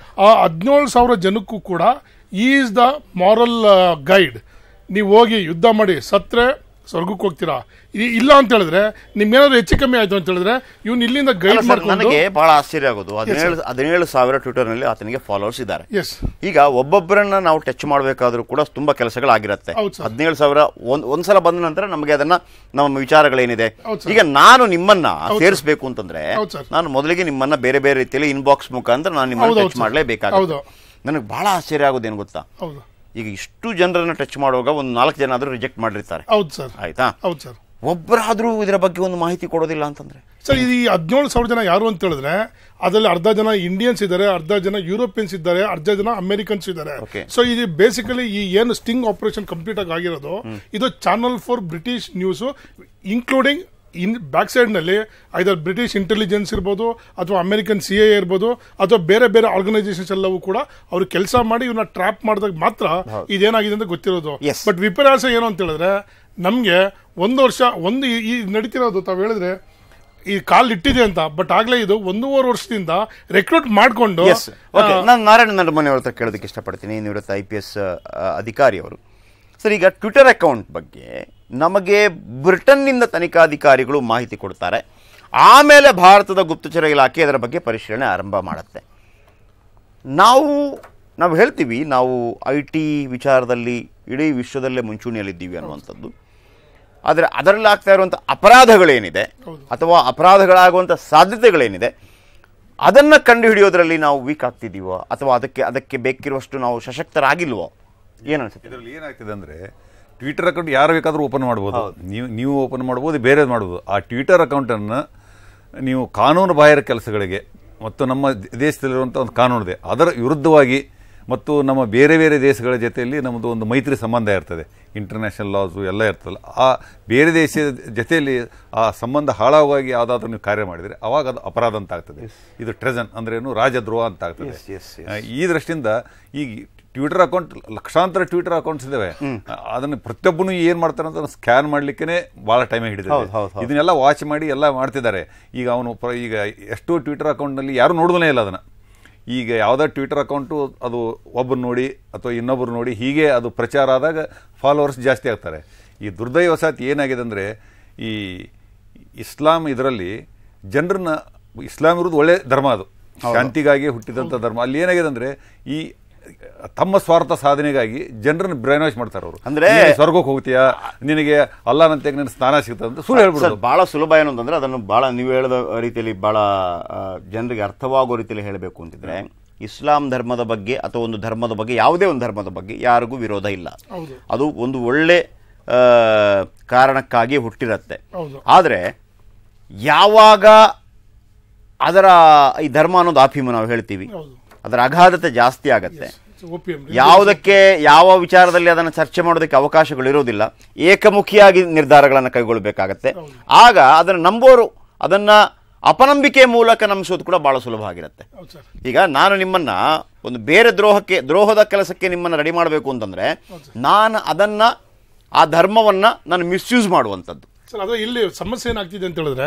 ಆ 17,000 ಜನಕ್ಕೂ ಕೂಡ ಈಸ್ ದ ಮಾರಲ್ ಗೈಡ್. ನೀವು ಹೋಗಿ ಯುದ್ಧ ಮಾಡಿ ಸತ್ರೆ ಸ್ವರ್ಗಕ್ಕೆ ಹೋಗ್ತೀರಾ, ಇಲ್ಲ ಅಂತ ಹೇಳಿದ್ರೆ ನಿಮ್ಗೇನಾದ್ರು ಹೆಚ್ಚು ಕಮ್ಮಿ ಆಯ್ತು ಅಂತ ಹೇಳಿದ್ರೆ ಇವ್ನು ಇಲ್ಲಿಂದ ಗೈಡ್ ಮಾಡ್ಕೊಂಡು. ನನಗೆ ಬಹಳ ಆಶ್ಚರ್ಯ ಆಗೋದು, 17,000 ಟ್ವಿಟರ್ ನಲ್ಲಿ ಆತನಿಗೆ ಫಾಲೋವರ್ಸ್ ಇದ್ದಾರೆ. ಈಗ ಒಬ್ಬೊಬ್ಬರನ್ನ ನಾವು ಟಚ್ ಮಾಡಬೇಕಾದ್ರೂ ಕೂಡ ತುಂಬಾ ಕೆಲಸಗಳಾಗಿರುತ್ತೆ. 17,000 ಒಂದ್ಸಲ ಬಂದ ನಂತರ ನಮಗೆ ಅದನ್ನ ನಮ್ಮ ವಿಚಾರಗಳೇನಿದೆ, ಈಗ ನಾನು ನಿಮ್ಮನ್ನ ಸೇರಿಸಬೇಕು ಅಂತಂದ್ರೆ ನಾನು ಮೊದಲಿಗೆ ನಿಮ್ಮನ್ನ ಬೇರೆ ಬೇರೆ ರೀತಿಯಲ್ಲಿ ಇನ್ಬಾಕ್ಸ್ ಮುಖಾಂತರ ನಾನು ನಿಮ್ಮನ್ನ ಟಚ್ ಮಾಡಲೇಬೇಕಾಗುತ್ತೆ. ನನಗೆ ಬಹಳ ಆಶ್ಚರ್ಯ ಆಗೋದೇನು ಗೊತ್ತಾ, ಈಗ ಇಷ್ಟು ಜನರನ್ನ ಟಚ್ ಮಾಡುವಾಗ ಒಂದು 4 ಜನ ಆದ್ರೂ ರಿಜೆಕ್ಟ್ ಮಾಡಿರ್ತಾರೆ. ಆಯ್ತಾ, ಒಬ್ಬರಾದ್ರೂ ಇದರ ಬಗ್ಗೆ ಒಂದು ಮಾಹಿತಿ ಕೊಡೋದಿಲ್ಲ ಅಂತಂದ್ರೆ ಸರ್, ಈ 17,000 ಜನ ಯಾರು ಅಂತ ಹೇಳಿದ್ರೆ ಅದರಲ್ಲಿ ಅರ್ಧ ಜನ ಇಂಡಿಯನ್ಸ್ ಇದ್ದಾರೆ, ಅರ್ಧ ಜನ ಯುರೋಪಿಯನ್ಸ್ ಇದ್ದಾರೆ, ಅರ್ಧ ಜನ ಅಮೆರಿಕನ್ಸ್ ಇದ್ದಾರೆ. ಸೊ ಇದು ಬೇಸಿಕಲಿ ಈ ಏನು ಸ್ಟಿಂಗ್ ಆಪರೇಷನ್ ಕಂಪ್ಲೀಟ್ ಆಗಿರೋದು, ಇದು channel 4 British news, including back side ನಲ್ಲಿ ಐದರ್ ಬ್ರಿಟಿಷ್ ಇಂಟೆಲಿಜೆನ್ಸ್ ಇರ್ಬೋದು ಅಥವಾ ಅಮೆರಿಕನ್ CIA ಇರ್ಬೋದು ಅಥವಾ ಬೇರೆ ಬೇರೆ ಆರ್ಗನೈಸೇಷನ್ಸ್ ಎಲ್ಲವೂ ಕೂಡ ಅವ್ರು ಕೆಲಸ ಮಾಡಿ ಇವನ್ನ ಟ್ರ್ಯಾಪ್ ಮಾಡಿದಾಗ ಮಾತ್ರ ಇದೇನಾಗಿದೆ ಅಂತ ಗೊತ್ತಿರೋದು. ಬಟ್ ವಿಪರ್ಯಾಸ ಏನು ಅಂತ ಹೇಳಿದ್ರೆ, ನಮ್ಗೆ 1 ವರ್ಷ ಈ ನಡೀತಿರೋದು ತಾವ್ ಹೇಳಿದ್ರೆ ಈ ಕಾಲ್ ಇಟ್ಟಿದೆ ಅಂತ, ಬಟ್ ಆಗ್ಲೇ ಇದು 1.5 ವರ್ಷದಿಂದ ರೆಕ್ರೂಟ್ ಮಾಡಿಕೊಂಡು. ನಾನು ನಾರಾಯಣ ನರಮನೆ ಅವ್ರ ಹತ್ರ ಕೇಳೋದಕ್ಕೆ ಇಷ್ಟಪಡ್ತೀನಿ, ನಿವೃತ್ತ IPS ಅಧಿಕಾರಿ ಅವರು. ಸರ್, ಈಗ ಟ್ವಿಟರ್ ಅಕೌಂಟ್ ಬಗ್ಗೆ ನಮಗೆ ಬ್ರಿಟನ್ನಿಂದ ತನಿಖಾಧಿಕಾರಿಗಳು ಮಾಹಿತಿ ಕೊಡ್ತಾರೆ, ಆಮೇಲೆ ಭಾರತದ ಗುಪ್ತಚರ ಇಲಾಖೆ ಅದರ ಬಗ್ಗೆ ಪರಿಶೀಲನೆ ಆರಂಭ ಮಾಡುತ್ತೆ. ನಾವು ಹೇಳ್ತೀವಿ ನಾವು IT ವಿಚಾರದಲ್ಲಿ ಇಡೀ ವಿಶ್ವದಲ್ಲೇ ಮುಂಚೂಣಿಯಲ್ಲಿದ್ದೀವಿ ಅನ್ನುವಂಥದ್ದು. ಆದರೆ ಅದರಲ್ಲಿ ಆಗ್ತಾ ಇರುವಂಥ ಅಪರಾಧಗಳೇನಿದೆ ಅಥವಾ ಅಪರಾಧಗಳಾಗುವಂಥ ಸಾಧ್ಯತೆಗಳೇನಿದೆ ಅದನ್ನು ಕಂಡುಹಿಡಿಯೋದ್ರಲ್ಲಿ ನಾವು ವೀಕ್ ಆಗ್ತಿದ್ದೀವೋ ಅಥವಾ ಅದಕ್ಕೆ ಬೇಕಿರುವಷ್ಟು ನಾವು ಸಶಕ್ತರಾಗಿಲ್ವೋ, ಏನನ್ಸುತ್ತೆ? ಇದರಲ್ಲಿ ಏನಾಗ್ತಿದೆ ಅಂದರೆ, ಟ್ವಿಟರ್ ಅಕೌಂಟ್ ಯಾರು ಬೇಕಾದರೂ ಓಪನ್ ಮಾಡ್ಬೋದು, ನೀವು ಓಪನ್ ಮಾಡ್ಬೋದು, ಬೇರೆ ಮಾಡ್ಬೋದು. ಆ ಟ್ವಿಟರ್ ಅಕೌಂಟನ್ನು ನೀವು ಕಾನೂನು ಬಾಹಿರ ಕೆಲಸಗಳಿಗೆ ಮತ್ತು ನಮ್ಮ ದೇಶದಲ್ಲಿರುವಂಥ ಒಂದು ಕಾನೂನಿದೆ ಅದರ ವಿರುದ್ಧವಾಗಿ ಮತ್ತು ನಮ್ಮ ಬೇರೆ ಬೇರೆ ದೇಶಗಳ ಜೊತೆಯಲ್ಲಿ ನಮ್ಮದು ಒಂದು ಮೈತ್ರಿ ಸಂಬಂಧ ಇರ್ತದೆ, ಇಂಟರ್ನ್ಯಾಷನಲ್ ಲಾಸು ಎಲ್ಲ ಇರ್ತಲ್ಲ. ಆ ಬೇರೆ ದೇಶದ ಜೊತೆಯಲ್ಲಿ ಆ ಸಂಬಂಧ ಹಾಳಾಗಿ ಯಾವುದಾದ್ರೂ ನೀವು ಕಾರ್ಯ ಮಾಡಿದರೆ ಅವಾಗ ಅದು ಅಪರಾಧ ಅಂತ ಆಗ್ತದೆ. ಇದು ಟ್ರೆಜನ್ ಅಂದ್ರೇನು, ರಾಜದ್ರೋಹ ಅಂತ ಆಗ್ತದೆ. ಈ ದೃಷ್ಟಿಯಿಂದ ಈಗ ಟ್ವಿಟರ್ ಅಕೌಂಟ್, ಲಕ್ಷಾಂತರ ಟ್ವಿಟರ್ ಅಕೌಂಟ್ಸ್ ಇದಾವೆ. ಅದನ್ನು ಪ್ರತಿಯೊಬ್ಬನು ಏನ್ ಮಾಡ್ತಾರೆ ಅಂತ ಸ್ಕ್ಯಾನ್ ಮಾಡ್ಲಿಕ್ಕೆ ಬಹಳ ಟೈಮ್ ಹಿಡಿದಿದೆ. ಇದನ್ನೆಲ್ಲ ವಾಚ್ ಮಾಡಿ ಎಲ್ಲ ಮಾಡ್ತಿದ್ದಾರೆ. ಈಗ ಅವನು ಈಗ ಎಷ್ಟೋ ಟ್ವಿಟರ್ ಅಕೌಂಟ್ ನಲ್ಲಿ ಯಾರು ನೋಡೋದೇ ಇಲ್ಲ ಅದನ್ನ. ಈಗ ಯಾವುದೋ ಟ್ವಿಟರ್ ಅಕೌಂಟು ಅದು ಒಬ್ಬರು ನೋಡಿ ಅಥವಾ ಇನ್ನೊಬ್ಬರು ನೋಡಿ ಹೀಗೆ ಅದು ಪ್ರಚಾರ ಆದಾಗ ಫಾಲೋವರ್ಸ್ ಜಾಸ್ತಿ ಆಗ್ತಾರೆ. ಈ ದುರ್ದೈವಶಾತ್ ಏನಾಗಿದೆ ಅಂದರೆ, ಈ ಇಸ್ಲಾಂ ಇದರಲ್ಲಿ ಜನರನ್ನ, ಇಸ್ಲಾಂ ಇರೋದು ಒಳ್ಳೆ ಧರ್ಮ, ಅದು ಶಾಂತಿಗಾಗಿ ಹುಟ್ಟಿದಂಥ ಧರ್ಮ. ಅಲ್ಲಿ ಏನಾಗಿದೆ ಅಂದರೆ, ಈ ತಮ್ಮ ಸ್ವಾರ್ಥ ಸಾಧನೆಗಾಗಿ ಜನರನ್ನು ಬ್ರೈನ್ ವಾಶ್ ಮಾಡ್ತಾರೆ ಅವರು. ಅಂದ್ರೆ ಸ್ವರ್ಗಕ್ಕೆ ಹೋಗ್ತೀಯಾ, ನಿನಗೆ ಅಲ್ಲಾನಂತೆ ನಿನ್ನ ಸ್ನಾನ ಸಿಗ್ತದೆ ಅಂತ ಸುಳ್ಳು ಹೇಳ್ಬಿಡೋದು. ಬಹಳ ಸುಲಭ ಏನು ಅಂತಂದ್ರೆ, ಅದನ್ನು ಬಹಳ ನೀವು ಹೇಳಿದ ರೀತಿಯಲ್ಲಿ ಬಹಳ ಜನರಿಗೆ ಅರ್ಥವಾಗೋ ರೀತಿಯಲ್ಲಿ ಹೇಳಬೇಕು ಅಂತಿದ್ರೆ, ಇಸ್ಲಾಂ ಧರ್ಮದ ಬಗ್ಗೆ ಅಥವಾ ಒಂದು ಧರ್ಮದ ಬಗ್ಗೆ, ಯಾವುದೇ ಒಂದು ಧರ್ಮದ ಬಗ್ಗೆ ಯಾರಿಗೂ ವಿರೋಧ ಇಲ್ಲ. ಅದು ಒಂದು ಒಳ್ಳೆ ಕಾರಣಕ್ಕಾಗಿ ಹುಟ್ಟಿರತ್ತೆ. ಆದರೆ ಯಾವಾಗ ಅದರ ಈ ಧರ್ಮ ಅನ್ನೋದು ಆಫೀಮು ನಾವು ಹೇಳ್ತೀವಿ, ಅದರ ಅಗಾಧತೆ ಜಾಸ್ತಿ ಆಗತ್ತೆ. ಯಾವುದಕ್ಕೆ ಯಾವ ವಿಚಾರದಲ್ಲಿ ಅದನ್ನು ಚರ್ಚೆ ಮಾಡೋದಕ್ಕೆ ಅವಕಾಶಗಳು ಇರೋದಿಲ್ಲ. ಏಕಮುಖಿಯಾಗಿ ನಿರ್ಧಾರಗಳನ್ನು ಕೈಗೊಳ್ಳಬೇಕಾಗತ್ತೆ. ಆಗ ಅದನ್ನು ನಂಬೋರು ಅದನ್ನ ಅಪನಂಬಿಕೆ ಮೂಲಕ ನಂಬಿಸೋದು ಕೂಡ ಬಹಳ ಸುಲಭ ಆಗಿರುತ್ತೆ. ಈಗ ನಾನು ನಿಮ್ಮನ್ನ ಒಂದು ಬೇರೆ ದ್ರೋಹದ ಕೆಲಸಕ್ಕೆ ನಿಮ್ಮನ್ನ ರೆಡಿ ಮಾಡಬೇಕು ಅಂತಂದ್ರೆ, ನಾನು ಅದನ್ನ ಆ ಧರ್ಮವನ್ನ ನಾನು ಮಿಸ್ಯೂಸ್ ಮಾಡುವಂಥದ್ದು. ಸರ್, ಅದೇ ಇಲ್ಲಿ ಸಮಸ್ಯೆ ಏನಾಗ್ತಿದೆ ಅಂತ ಹೇಳಿದ್ರೆ,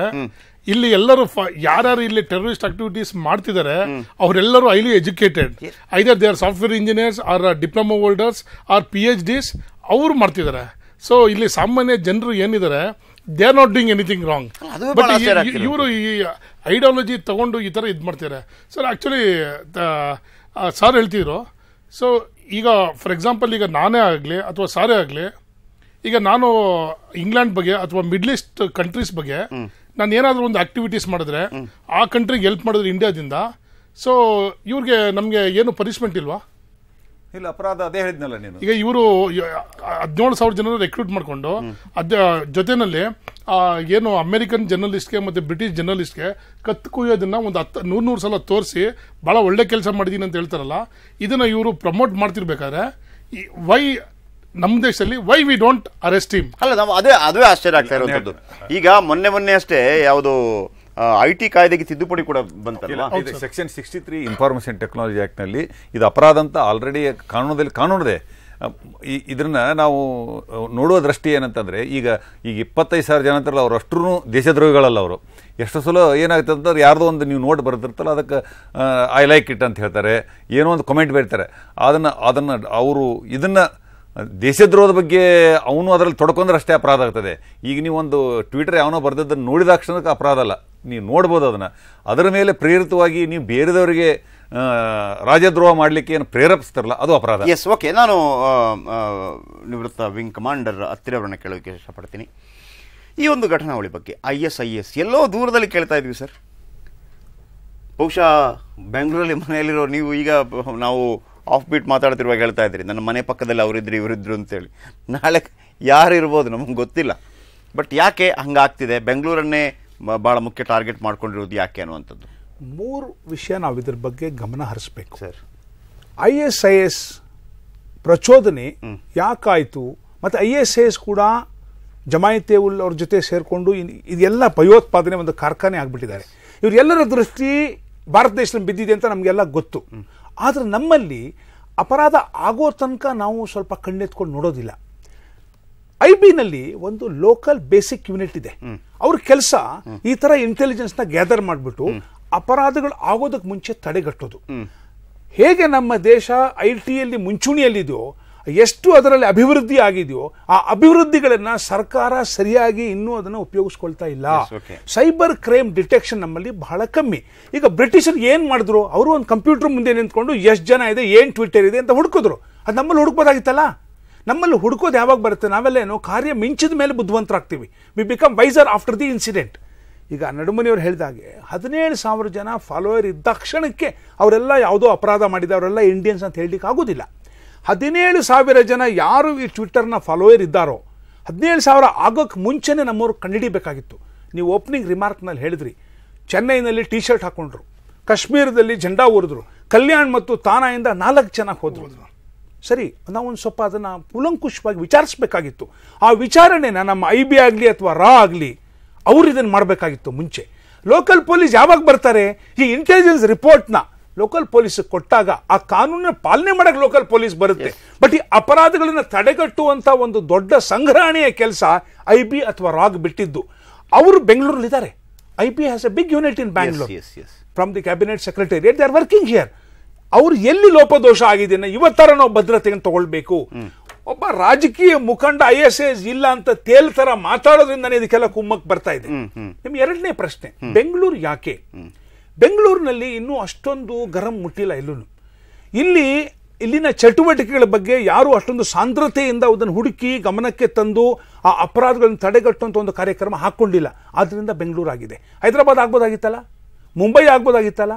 ಇಲ್ಲಿ ಎಲ್ಲರೂ ಯಾರ್ಯಾರು ಇಲ್ಲಿ ಟೆರರಿಸ್ಟ್ ಆಕ್ಟಿವಿಟೀಸ್ ಮಾಡ್ತಿದ್ದಾರೆ ಅವರೆಲ್ಲರೂ highly educated, either they are software engineers R diploma holders R PhDs ಅವ್ರು ಮಾಡ್ತಿದ್ದಾರೆ. ಸೊ ಇಲ್ಲಿ ಸಾಮಾನ್ಯ ಜನರು ಏನಿದ್ದಾರೆ, they are not doing anything wrong. But ಇವರು ಈ ಐಡಿಯಾಲಜಿ ತಗೊಂಡು ಈ ತರ ಇದು ಮಾಡ್ತಿದ್ದಾರೆ. ಸರ್, ಆಕ್ಚುಲಿ ಸಾರ್ ಹೇಳ್ತಿದ್ರು. ಸೊ ಈಗ ಫಾರ್ ಎಕ್ಸಾಂಪಲ್, ಈಗ ನಾನೇ ಆಗಲಿ ಅಥವಾ ಸಾರೇ ಆಗಲಿ, ಈಗ ನಾನು ಇಂಗ್ಲೆಂಡ್ ಬಗ್ಗೆ ಅಥವಾ ಮಿಡ್ಲ್ ಈಸ್ಟ್ ಕಂಟ್ರೀಸ್ ಬಗ್ಗೆ ನಾನು ಏನಾದರೂ ಒಂದು ಆಕ್ಟಿವಿಟೀಸ್ ಮಾಡಿದ್ರೆ, ಆ ಕಂಟ್ರಿಗೆ ಹೆಲ್ಪ್ ಮಾಡಿದ್ರೆ ಇಂಡಿಯಾದಿಂದ, ಸೊ ಇವ್ರಿಗೆ ನಮಗೆ ಏನು ಪನಿಷ್ಮೆಂಟ್ ಇಲ್ವಾ? ಇಲ್ಲ, ಅಪರಾಧ ಅದೇ ಹೇಳಿದ್ನಲ್ಲ ನೀನು. ಈಗ ಇವರು 17,000 ಜನರು ರೆಕ್ರೂಟ್ ಮಾಡಿಕೊಂಡು ಜೊತೆನಲ್ಲಿ ಏನು ಅಮೆರಿಕನ್ ಜರ್ನಲಿಸ್ಟ್ಗೆ ಮತ್ತು ಬ್ರಿಟಿಷ್ ಜರ್ನಲಿಸ್ಟ್ಗೆ ಕತ್ತು ಕುಯ್ಯೋದನ್ನ ಒಂದು 100 ಸಲ ತೋರಿಸಿ ಭಾಳ ಒಳ್ಳೆ ಕೆಲಸ ಮಾಡಿದೀನಿ ಅಂತ ಹೇಳ್ತಾರಲ್ಲ, ಇದನ್ನ ಇವರು ಪ್ರಮೋಟ್ ಮಾಡ್ತಿರ್ಬೇಕಾದ್ರೆ ವೈ ನಮ್ಮ ದೇಶದಲ್ಲಿ why we don't arrest him? ಅಲ್ಲ, ನಾವು ಅದೇ ಆಶ್ಚರ್ಯ ಆಗ್ತಾ ಇರುವಂತದ್ದು. ಈಗ ಮೊನ್ನೆ ಅಷ್ಟೇ ಯಾವುದು IT ಕಾಯ್ದೆಗೆ ತಿದ್ದುಪಡಿ ಕೂಡ ಬಂತಲ್ಲ, ಸೆಕ್ಷನ್ 63 ಇನ್ಫಾರ್ಮೇಶನ್ ಟೆಕ್ನಾಲಜಿ ಆಕ್ಟ್ ನಲ್ಲಿ ಇದು ಅಪರಾಧ ಅಂತ ಆಲ್ರೆಡಿ ಕಾನೂನಿದೆ. ಇದನ್ನ ನಾವು ನೋಡುವ ದೃಷ್ಟಿ ಏನಂತಂದ್ರೆ, ಈಗ 25,000 ಜನ ಅಂತಾರಲ್ಲ, ಅವ್ರು ಅಷ್ಟೂ ದೇಶದ್ರೋಹಿಗಳಲ್ಲ. ಅವರು ಎಷ್ಟು ಸಲ ಏನಾಗುತ್ತೆ ಅಂತಂದ್ರೆ, ಯಾರ್ದೋ ಒಂದು ನೀವು ನೋಟ್ ಬರ್ತಿರ್ತಲ್ಲ, ಅದಕ್ಕೆ ಐ ಲೈಕ್ ಇಟ್ ಅಂತ ಹೇಳ್ತಾರೆ, ಏನೋ ಒಂದು ಕಮೆಂಟ್ ಬರೀತಾರೆ. ಅದನ್ನ ಅವರು ಇದನ್ನ ದೇಶದ್ರೋಹದ ಬಗ್ಗೆ ಅವನು ಅದರಲ್ಲಿ ತೊಡ್ಕೊಂಡ್ರೆ ಅಷ್ಟೇ ಅಪರಾಧ ಆಗ್ತದೆ. ಈಗ ನೀವೊಂದು ಟ್ವಿಟರ್ ಯಾವನೋ ಬರ್ದಿದ್ದನ್ನು ನೋಡಿದ ಕ್ಷಣಕ್ಕೆ ಅಪರಾಧ ಅಲ್ಲ, ನೀವು ನೋಡ್ಬೋದು ಅದನ್ನು. ಅದರ ಮೇಲೆ ಪ್ರೇರಿತವಾಗಿ ನೀವು ಬೇರೆದವರಿಗೆ ರಾಜದ್ರೋಹ ಮಾಡಲಿಕ್ಕೆ ಏನು ಪ್ರೇರೇಪಿಸ್ತಾರಲ್ಲ, ಅದು ಅಪರಾಧ. Yes, okay. ನಾನು ನಿವೃತ್ತ ವಿಂಗ್ ಕಮಾಂಡರ್ ಹತ್ತಿರವರನ್ನ ಕೇಳೋದಕ್ಕೆ ಇಷ್ಟಪಡ್ತೀನಿ. ಈ ಒಂದು ಘಟನಾವಳಿ ಬಗ್ಗೆ IS ಎಲ್ಲೋ ದೂರದಲ್ಲಿ ಕೇಳ್ತಾ ಇದ್ವಿ ಸರ್. ಬಹುಶಃ ಬೆಂಗಳೂರಲ್ಲಿ ಮನೆಯಲ್ಲಿರೋ ನೀವು ಈಗ ನಾವು ಆಫ್ ಬೀಟ್ ಮಾತಾಡ್ತಿರುವಾಗ ಹೇಳ್ತಾ ಇದ್ರಿ, ನನ್ನ ಮನೆ ಪಕ್ಕದಲ್ಲಿ ಅವರಿದ್ರು ಇವರಿದ್ರು ಅಂತೇಳಿ. ನಾಳೆ ಯಾರು ಇರ್ಬೋದು ನಮಗೆ ಗೊತ್ತಿಲ್ಲ. ಬಟ್ ಯಾಕೆ ಹಂಗಾಗ್ತಿದೆ, ಬೆಂಗಳೂರನ್ನೇ ಭಾಳ ಮುಖ್ಯ ಟಾರ್ಗೆಟ್ ಮಾಡ್ಕೊಂಡಿರೋದು ಯಾಕೆ ಅನ್ನುವಂಥದ್ದು? 3 ವಿಷಯ ನಾವು ಇದ್ರ ಬಗ್ಗೆ ಗಮನ ಹರಿಸ್ಬೇಕು ಸರ್. ISIS ಪ್ರಚೋದನೆ ಯಾಕಾಯಿತು, ಮತ್ತು ISIS ಕೂಡ ಜಮಾಯಿತೆ ಉಲ್ ಅವ್ರ ಜೊತೆ ಸೇರಿಕೊಂಡು ಇದೆಲ್ಲ ಭಯೋತ್ಪಾದನೆ ಒಂದು ಕಾರ್ಖಾನೆ ಆಗಿಬಿಟ್ಟಿದ್ದಾರೆ. ಇವರೆಲ್ಲರ ದೃಷ್ಟಿ ಭಾರತ ದೇಶದಲ್ಲಿ ಬಿದ್ದಿದೆ ಅಂತ ನಮಗೆಲ್ಲ ಗೊತ್ತು. ಆದರೆ ನಮ್ಮಲ್ಲಿ ಅಪರಾಧ ಆಗೋ ತನಕ ನಾವು ಸ್ವಲ್ಪ ಕಣ್ಣೆತ್ಕೊಂಡು ನೋಡೋದಿಲ್ಲ. IB-ನಲ್ಲಿ ಒಂದು ಲೋಕಲ್ ಬೇಸಿಕ್ ಯೂನಿಟ್ ಇದೆ. ಅವ್ರ ಕೆಲಸ ಈ ತರ ಇಂಟೆಲಿಜೆನ್ಸ್ನ ಗ್ಯಾದರ್ ಮಾಡಿಬಿಟ್ಟು ಅಪರಾಧಗಳು ಆಗೋದಕ್ಕೆ ಮುಂಚೆ ತಡೆಗಟ್ಟೋದು. ಹೇಗೆ ನಮ್ಮ ದೇಶ IT-ಯಲ್ಲಿ ಮುಂಚೂಣಿಯಲ್ಲಿದೆಯೋ, ಎಷ್ಟು ಅದರಲ್ಲಿ ಅಭಿವೃದ್ಧಿ ಆಗಿದೆಯೋ, ಆ ಅಭಿವೃದ್ಧಿಗಳನ್ನ ಸರ್ಕಾರ ಸರಿಯಾಗಿ ಇನ್ನೂ ಅದನ್ನು ಉಪಯೋಗಿಸ್ಕೊಳ್ತಾ ಇಲ್ಲ. ಸೈಬರ್ ಕ್ರೈಮ್ ಡಿಟೆಕ್ಷನ್ ನಮ್ಮಲ್ಲಿ ಬಹಳ ಕಮ್ಮಿ. ಈಗ ಬ್ರಿಟಿಷರು ಏನ್ ಮಾಡಿದ್ರು, ಅವರು ಒಂದು ಕಂಪ್ಯೂಟರ್ ಮುಂದೆ ನಿಂತ್ಕೊಂಡು ಎಷ್ಟು ಜನ ಇದೆ, ಏನ್ ಟ್ವಿಟರ್ ಇದೆ ಅಂತ ಹುಡುಕಿದ್ರು. ಅದು ನಮ್ಮಲ್ಲಿ ಹುಡುಕ್ಬೋದಾಗಿತ್ತಲ್ಲ. ನಮ್ಮಲ್ಲಿ ಹುಡುಕೋದು ಯಾವಾಗ ಬರುತ್ತೆ? ನಾವೆಲ್ಲೇನೋ ಕಾರ್ಯ ಮಿಂಚಿದ ಮೇಲೆ ಬುದ್ಧಿವಂತರಾಗ್ತೀವಿ. We become wiser after the incident. ಈಗ ನಡುಮನಿಯವರು ಹೇಳಿದಾಗೆ 17,000 ಜನ ಫಾಲೋವರ್ ಇದ್ದ ಕ್ಷಣಕ್ಕೆ ಅವರೆಲ್ಲ ಯಾವುದೋ ಅಪರಾಧ ಮಾಡಿದ, ಅವರೆಲ್ಲ ಇಂಡಿಯನ್ಸ್ ಅಂತ ಹೇಳಲಿಕ್ಕೆ ಆಗೋದಿಲ್ಲ. 17,000 ಜನ ಯಾರು ಈ ಟ್ವಿಟರ್ನ ಫಾಲೋವರ್ ಇದ್ದಾರೋ, 17,000 ಆಗೋಕ್ಕೆ ಮುಂಚೆನೇ ನಮ್ಮವ್ರು ಕಂಡುಹಿಡಿಬೇಕಾಗಿತ್ತು. ನೀವು ಓಪನಿಂಗ್ ರಿಮಾರ್ಕ್ನಲ್ಲಿ ಹೇಳಿದ್ರಿ, ಚೆನ್ನೈನಲ್ಲಿ T-ಶರ್ಟ್ ಹಾಕೊಂಡ್ರು, ಕಾಶ್ಮೀರದಲ್ಲಿ ಜೆಂಡಾ ಊರಿದ್ರು, ಕಲ್ಯಾಣ್ ಮತ್ತು ತಾನಾಯಿಂದ 4 ಜನ ಹೋದ್ರು. ಸರಿ, ನಾವೊಂದು ಸ್ವಲ್ಪ ಅದನ್ನು ಕೂಲಂಕುಷವಾಗಿ ವಿಚಾರಿಸಬೇಕಾಗಿತ್ತು. ಆ ವಿಚಾರಣೆನ ನಮ್ಮ IB ಆಗಲಿ ಅಥವಾ ರಾ ಆಗಲಿ ಅವರು ಇದನ್ನು ಮಾಡಬೇಕಾಗಿತ್ತು. ಮುಂಚೆ ಲೋಕಲ್ ಪೊಲೀಸ್ ಯಾವಾಗ ಬರ್ತಾರೆ, ಈ ಇಂಟೆಲಿಜೆನ್ಸ್ ರಿಪೋರ್ಟ್ನ ಲೋಕಲ್ ಪೊಲೀಸ್ ಕೊಟ್ಟಾಗ ಆ ಕಾನೂನನ್ನ ಪಾಲನೆ ಮಾಡಕ್ಕೆ ಲೋಕಲ್ ಪೊಲೀಸ್ ಬರುತ್ತೆ. ಬಟ್ ಈ ಅಪರಾಧಗಳನ್ನ ತಡೆಗಟ್ಟುವಂತ ಒಂದು ದೊಡ್ಡ ಸಂಗ್ರಹಣೆಯ ಕೆಲಸ IB ಅಥವಾ ರಾಗ್ ಬಿಟ್ಟಿದ್ದು. ಅವರು ಬೆಂಗಳೂರಲ್ಲಿದ್ದಾರೆ. IB has a big unit in Bangalore from the cabinet secretariat. They are working here. ಅವ್ರು ಎಲ್ಲಿ ಲೋಪದೋಷ ಆಗಿದೆ ಇವತ್ತರ ನಾವು ಭದ್ರತೆಯನ್ನು ತಗೊಳ್ಬೇಕು. ಒಬ್ಬ ರಾಜಕೀಯ ಮುಖಂಡ ISAS ಇಲ್ಲ ಅಂತ ತೇಲ್ತರ ಮಾತಾಡೋದ್ರಿಂದನೇ ಇದಕ್ಕೆಲ್ಲ ಕುಮ್ಮಕ್ ಬರ್ತಾ ಇದೆ. ನಿಮ್ಗೆ ಎರಡನೇ ಪ್ರಶ್ನೆ, ಬೆಂಗಳೂರು ಯಾಕೆ? ಬೆಂಗಳೂರಿನಲ್ಲಿ ಇನ್ನೂ ಅಷ್ಟೊಂದು ಗರಂ ಮುಟ್ಟಿಲ್ಲ ಎಲ್ಲೂ. ಇಲ್ಲಿನ ಚಟುವಟಿಕೆಗಳ ಬಗ್ಗೆ ಯಾರು ಅಷ್ಟೊಂದು ಸಾಂದ್ರತೆಯಿಂದ ಅದನ್ನು ಹುಡುಕಿ ಗಮನಕ್ಕೆ ತಂದು ಆ ಅಪರಾಧಗಳನ್ನು ತಡೆಗಟ್ಟುವಂಥ ಒಂದು ಕಾರ್ಯಕ್ರಮ ಹಾಕ್ಕೊಂಡಿಲ್ಲ. ಆದ್ರಿಂದ ಬೆಂಗಳೂರು ಆಗಿದೆ. ಹೈದರಾಬಾದ್ ಆಗ್ಬೋದಾಗಿತ್ತಲ್ಲ, ಮುಂಬೈ ಆಗ್ಬೋದಾಗಿತ್ತಲ್ಲ,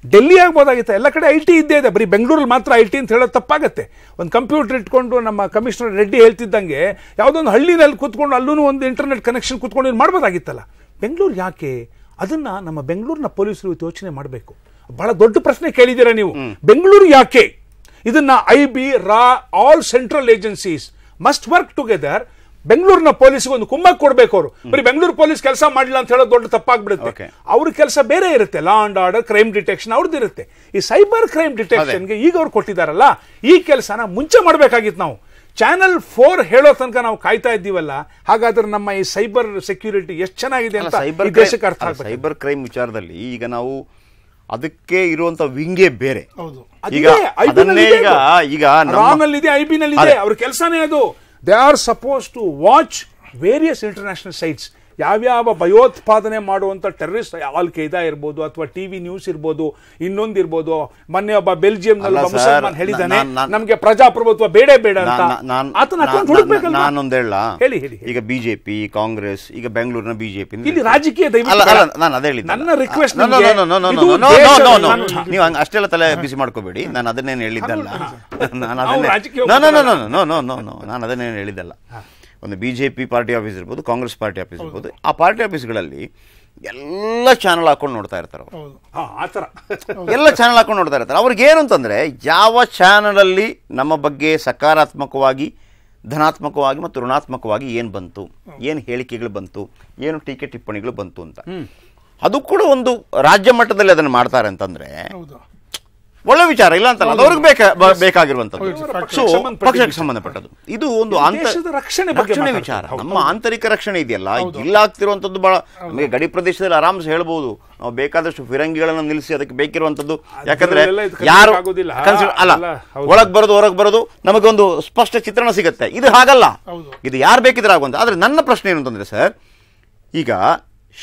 ಡೆಲ್ಲಿ ಆಗ್ಬೋದಾಗಿತ್ತ. ಎಲ್ಲ ಕಡೆ IT ಇದ್ದೇ ಇದೆ. ಬರೀ ಬೆಂಗಳೂರಲ್ಲಿ ಮಾತ್ರ IT ಅಂತ ಹೇಳೋದು ತಪ್ಪಾಗತ್ತೆ. ಒಂದು ಕಂಪ್ಯೂಟರ್ ಇಟ್ಕೊಂಡು ನಮ್ಮ ಕಮಿಷನರ್ ರೆಡ್ಡಿ ಹೇಳ್ತಿದ್ದಂಗೆ ಯಾವುದೊಂದು ಹಳ್ಳಿನಲ್ಲಿ ಕೂತ್ಕೊಂಡು ಅಲ್ಲೂ ಒಂದು ಇಂಟರ್ನೆಟ್ ಕನೆಕ್ಷನ್ ಕೂತ್ಕೊಂಡು ಮಾಡ್ಬೋದಾಗಿತ್ತಲ್ಲ. ಬೆಂಗಳೂರು ಯಾಕೆ? ಅದನ್ನ ನಮ್ಮ ಬೆಂಗಳೂರಿನ ಪೊಲೀಸರು ಯೋಚನೆ ಮಾಡಬೇಕು. ಬಹಳ ದೊಡ್ಡ ಪ್ರಶ್ನೆ ಕೇಳಿದ್ದೀರಾ ನೀವು. ಬೆಂಗಳೂರು ಯಾಕೆ? ಇದನ್ನ IB, ರಾ, all central agencies must work together. ಬೆಂಗಳೂರಿನ ಪೊಲೀಸ್ಗೆ ಒಂದು ಕುಮ್ಮಕ್ ಕೊಡ್ಬೇಕು. ಅವರು ಬರೀ ಬೆಂಗಳೂರು ಪೊಲೀಸ್ ಕೆಲಸ ಮಾಡಿಲ್ಲ ಅಂತ ಹೇಳೋದು ದೊಡ್ಡ ತಪ್ಪಾಗ್ಬಿಡುತ್ತೆ. ಅವ್ರ ಕೆಲಸ ಬೇರೆ ಇರುತ್ತೆ. Law and order, crime detection ಅವ್ರದ್ದು ಇರುತ್ತೆ. ಈ ಸೈಬರ್ ಕ್ರೈಮ್ ಡಿಟೆಕ್ಷನ್ಗೆ ಈಗ ಅವ್ರು ಕೊಟ್ಟಿದ್ದಾರಲ್ಲ, ಈ ಕೆಲಸನ ಮುಂಚೆ ಮಾಡಬೇಕಾಗಿತ್ತು. ನಾವು ಚಾನೆಲ್ 4 ಹೇಳೋ ತನಕ ನಾವು ಕಾಯ್ತಾ ಇದ್ದೀವಲ್ಲ. ಹಾಗಾದ್ರೆ ನಮ್ಮ ಈ ಸೈಬರ್ ಸೆಕ್ಯೂರಿಟಿ ಎಷ್ಟು ಚೆನ್ನಾಗಿದೆ ಅಂತ ದೇಶಕ್ಕೆ ಅರ್ಥ ಆಗ್ಬೇಕು. ಸೈಬರ್ ಕ್ರೈಮ್ ವಿಚಾರದಲ್ಲಿ ಈಗ ನಾವು ಅದಕ್ಕೆ ಇರುವಂತ ವಿಂಗೇ ಬೇರೆ. ಈಗ ರಾನಲ್ಲಿ ಇದೆ, IB ನಲ್ಲಿ ಇದೆ. ಅವ್ರ ಕೆಲಸನೇ ಅದು. They are suppose to watch various international sites. ಯಾವ್ಯಾವ ಭಯೋತ್ಪಾದನೆ ಮಾಡುವಂತ ಟೆರರಿಸ್ಟ್, ಆಲ್ ಖೈದಾ ಇರ್ಬೋದು ಅಥವಾ TV ನ್ಯೂಸ್ ಇರ್ಬೋದು, ಇನ್ನೊಂದು ಇರ್ಬೋದು. ಮೊನ್ನೆ ಒಬ್ಬ ಬೆಲ್ಜಿಯಂನಲ್ಲಿ ಮುಸಲ್ಮಾನ್ ಹೇಳಿದಾನೆ ನಮ್ಗೆ ಪ್ರಜಾಪ್ರಭುತ್ವ ಬೇಡ ಅಂತ. ನಾನೊಂದು ಹೇಳ, ಈಗ BJP, ಕಾಂಗ್ರೆಸ್, ಈಗ ಬೆಂಗಳೂರಿನ BJP ಇಲ್ಲಿ ರಾಜಕೀಯ ನಾನು ಅದೇ ಹೇಳಿದ್ದೆ. ನನ್ನ ರಿಕ್ವೆಸ್ಟ್, ನೀವು ಅಷ್ಟೆಲ್ಲ ತಲೆ ಬಿಸಿ ಮಾಡ್ಕೋಬೇಡಿ. ನಾನು ಅದನ್ನೇನು ಹೇಳಿದ್ದಲ್ಲ. ನಾನು ಅದನ್ನೇನು ಹೇಳಿದ್ದಲ್ಲ. ಒಂದು BJP ಪಾರ್ಟಿ ಆಫೀಸ್ ಇರ್ಬೋದು, ಕಾಂಗ್ರೆಸ್ ಪಾರ್ಟಿ ಆಫೀಸ್ ಇರ್ಬೋದು. ಆ ಪಾರ್ಟಿ ಆಫೀಸ್ಗಳಲ್ಲಿ ಎಲ್ಲ ಚಾನಲ್ ಹಾಕೊಂಡು ನೋಡ್ತಾ ಇರ್ತಾರೆ. ಎಲ್ಲ ಚಾನಲ್ ಹಾಕೊಂಡು ನೋಡ್ತಾ ಇರ್ತಾರೆ. ಅವ್ರಿಗೆ ಏನು ಅಂತಂದ್ರೆ, ಯಾವ ಚಾನಲಲ್ಲಿ ನಮ್ಮ ಬಗ್ಗೆ ಸಕಾರಾತ್ಮಕವಾಗಿ, ಧನಾತ್ಮಕವಾಗಿ ಮತ್ತು ಋಣಾತ್ಮಕವಾಗಿ ಏನು ಬಂತು, ಏನು ಹೇಳಿಕೆಗಳು ಬಂತು, ಏನು ಟೀಕೆ ಟಿಪ್ಪಣಿಗಳು ಬಂತು ಅಂತ. ಅದು ಕೂಡ ಒಂದು ರಾಜ್ಯ ಮಟ್ಟದಲ್ಲಿ ಅದನ್ನು ಮಾಡ್ತಾರೆ ಅಂತಂದ್ರೆ ಒಳ್ಳೆ ವಿಚಾರ ಇಲ್ಲ ಅಂತಲ್ಲ. ಅದು ಅವ್ರಿಗೆ ಬೇಕಾಗಿರುವಂತದ್ದು, ಪಕ್ಷಕ್ಕೆ ಸಂಬಂಧಪಟ್ಟದ್ದು. ಇದು ಒಂದು ರಕ್ಷಣೆ ವಿಚಾರ. ನಮ್ಮ ಆಂತರಿಕ ರಕ್ಷಣೆ ಇದೆಯಲ್ಲ, ಇಲ್ಲ ಆಗ್ತಿರುವಂತದ್ದು ಬಹಳ. ನಮಗೆ ಗಡಿ ಪ್ರದೇಶದಲ್ಲಿ ಆರಾಮ್ಸೆ ಹೇಳ್ಬೋದು, ನಾವು ಬೇಕಾದಷ್ಟು ಫಿರಂಗಿಗಳನ್ನು ನಿಲ್ಲಿಸಿ ಅದಕ್ಕೆ ಬೇಕಿರುವಂತದ್ದು. ಯಾಕಂದ್ರೆ ಯಾರು ಅಲ್ಲ, ಒಳಗ್ ಬರೋದು ಹೊರಗೆ ಬರೋದು ನಮಗೆ ಒಂದು ಸ್ಪಷ್ಟ ಚಿತ್ರಣ ಸಿಗುತ್ತೆ. ಇದು ಹಾಗಲ್ಲ, ಇದು ಯಾರು ಬೇಕಿದ್ರೆ ಆಗುವಂತ. ಆದ್ರೆ ನನ್ನ ಪ್ರಶ್ನೆ ಏನು ಅಂತಂದ್ರೆ ಸರ್, ಈಗ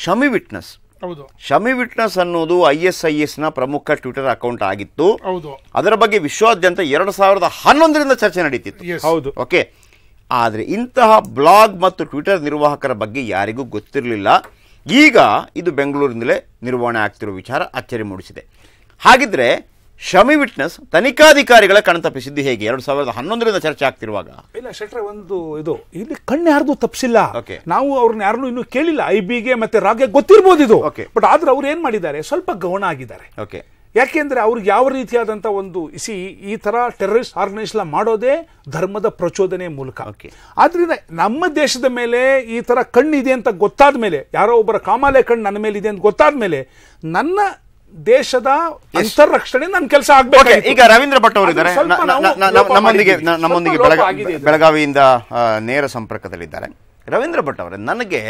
ಶಮಿ ವಿಟ್ನೆಸ್ ಅನ್ನೋದು ISIS ನ ಪ್ರಮುಖ ಟ್ವಿಟರ್ ಅಕೌಂಟ್ ಆಗಿತ್ತು. ಅದರ ಬಗ್ಗೆ ವಿಶ್ವಾದ್ಯಂತ 2011ರಿಂದ ಚರ್ಚೆ ನಡೀತಿತ್ತು. ಓಕೆ, ಆದ್ರೆ ಇಂತಹ ಬ್ಲಾಗ್ ಮತ್ತು ಟ್ವಿಟರ್ ನಿರ್ವಾಹಕರ ಬಗ್ಗೆ ಯಾರಿಗೂ ಗೊತ್ತಿರಲಿಲ್ಲ. ಈಗ ಇದು ಬೆಂಗಳೂರಿನಲ್ಲೇ ನಿರ್ವಹಣೆ ಆಗ್ತಿರೋ ವಿಚಾರ ಅಚ್ಚರಿ ಮೂಡಿಸಿದೆ. ಹಾಗಿದ್ರೆ ಶಮಿ ವಿಟ್ನೆಸ್ ತನಿಖಾಧಿಕಾರಿಗಳ ಕಣ್ತಪ್ಪಿಸಿದ್ದು ಹೇಗೆ 2011ರಿಂದ ಚರ್ಚೆ ಆಗ್ತಿರುವಾಗ? ಇಲ್ಲ ಶೆಟ್ರೆ, ಒಂದು ಇದು ಇಲ್ಲಿ ಕಣ್ಣು ಯಾರ್ದು ತಪ್ಪಿಸಿಲ್ಲ. ನಾವು ಅವ್ರನ್ನ ಯಾರನ್ನೂ ಇನ್ನೂ ಕೇಳಿಲ್ಲ. IBಗೆ ಮತ್ತೆ ರಾಗೆ ಗೊತ್ತಿರ್ಬೋದು ಇದು. ಬಟ್ ಆದ್ರೆ ಅವ್ರು ಏನ್ ಮಾಡಿದ್ದಾರೆ, ಸ್ವಲ್ಪ ಗೌಣ ಆಗಿದ್ದಾರೆ. ಯಾಕೆಂದ್ರೆ ಅವ್ರಿಗೆ ಯಾವ ರೀತಿಯಾದಂತ ಒಂದು ಈ ತರ ಟೆರರಿಸ್ಟ್ ಆರ್ಗನೈಸೇಷನ್ ಮಾಡೋದೇ ಧರ್ಮದ ಪ್ರಚೋದನೆ ಮೂಲಕ. ಆದ್ರಿಂದ ನಮ್ಮ ದೇಶದ ಮೇಲೆ ಈ ತರ ಕಣ್ಣಿದೆ ಅಂತ ಗೊತ್ತಾದ ಮೇಲೆ, ಯಾರೋ ಒಬ್ಬರ ಕಾಮಾಲೆ ಕಣ್ಣು ನನ್ನ ಮೇಲೆ ಇದೆ ಅಂತ ಗೊತ್ತಾದ ಮೇಲೆ, ನನ್ನ ದೇಶದ ಅಂತರ್ರಕ್ಷಣೆ ನನ್ನ ಕೆಲಸ ಆಗ್ಬೇಕು. ಈಗ ರವೀಂದ್ರ ಭಟ್ ಅವರು ಇದ್ದಾರೆ ನಮ್ಮೊಂದಿಗೆ ಬೆಳಗಾವಿಯಿಂದ ನೇರ ಸಂಪರ್ಕದಲ್ಲಿದ್ದಾರೆ. ರವೀಂದ್ರ ಭಟ್ ಅವರೇ, ನನಗೆ